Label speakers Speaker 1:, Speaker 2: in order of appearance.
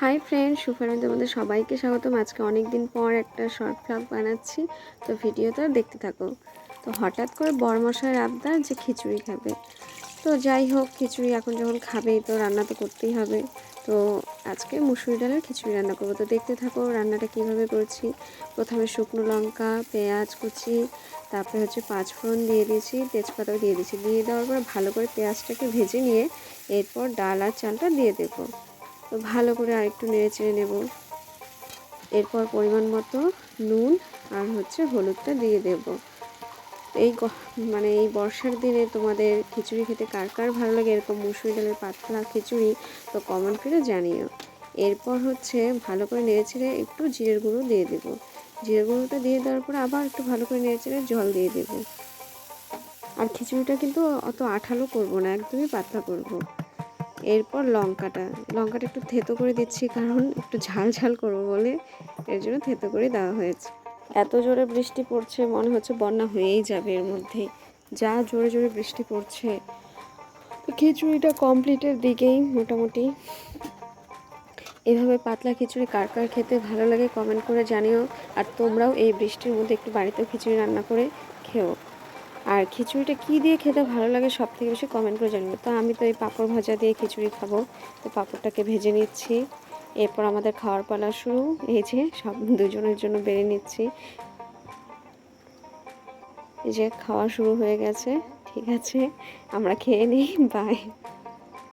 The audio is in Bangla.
Speaker 1: হাই ফ্রেন্ড, সুফারে তোমাদের সবাইকে স্বাগতম। আজকে অনেক দিন পর একটা শর্ট ভ্লগ বানাচ্ছি, তো ভিডিওটা দেখতে থাকো। তো হঠাৎ করে বড়মশাইয়ের আবদার যে খিচুড়ি খাবে, তো যাই হোক, খিচুড়ি এখন যখন খাবেই তো রান্না তো করতেই হবে। তো আজকে মুসুরি ডালের খিচুড়ি রান্না করবো, তো দেখতে থাকো রান্নাটা কিভাবে করছি। প্রথমে শুকনো লঙ্কা, পেঁয়াজ কুচি, তারপরে হচ্ছে পাঁচফোড়ন দিয়ে দিয়েছি, তেজপাতাও দিয়ে দিয়েছি। দিয়ে দেওয়ার পর ভালো করে পেঁয়াজটাকে ভেজে নিয়ে এরপর ডাল আর চালটা দিয়ে দেবো। তো ভালো করে আরেকটু নেড়ে চেড়ে নেব। এরপর পরিমাণ মতো নুন আর হচ্ছে হলুদটা দিয়ে দেব। এই এই বর্ষার দিনে তোমাদের খিচুড়ি খেতে কার কার ভালো লাগে এরকম মুসুরি ডালের পাতলা খিচুড়ি, তো কমেন্ট করে জানিও। এরপর হচ্ছে ভালো করে নেড়ে চেড়ে একটু জিরের গুঁড়ো দিয়ে দেব। জিরের গুঁড়োটা দিয়ে দেওয়ার পর আবার একটু ভালো করে নেড়ে চেড়ে জল দিয়ে দেব। আর খিচুড়িটা কিন্তু অত আঠালো করব না, একদমই পাতলা করব। এরপর লঙ্কাটা একটু থেতো করে দিচ্ছি, কারণ একটু ঝাল ঝাল করবো বলে এর জন্য থেতো করে দেওয়া হয়েছে। এত জোরে বৃষ্টি পড়ছে, মনে হচ্ছে বন্যা হয়েই যাবে এর মধ্যেই, যা জোরে জোরে বৃষ্টি পড়ছে। তো খিচুড়িটা কমপ্লিটের দিকেই মোটামুটি। এভাবে পাতলা খিচুড়ি কার কার খেতে ভালো লাগে কমেন্ট করে জানিও। আর তোমরাও এই বৃষ্টির মধ্যে একটু বাড়িতেও খিচুড়ি রান্না করে খেও। আর খিচুড়িটা কী দিয়ে খেতে ভালো লাগে সব থেকে বেশি কমেন্ট করে জানিও। তো আমি তো এই পাঁপড় ভাজা দিয়ে খিচুড়ি খাবো, তো পাঁপড়টাকে ভেজে নিচ্ছি। এরপর আমাদের খাওয়ার পালা শুরু। এই যে সব দুজনের জন্য বেড়ে নিচ্ছি। এই যে খাওয়া শুরু হয়ে গেছে। ঠিক আছে, আমরা খেয়ে নিই, বাই।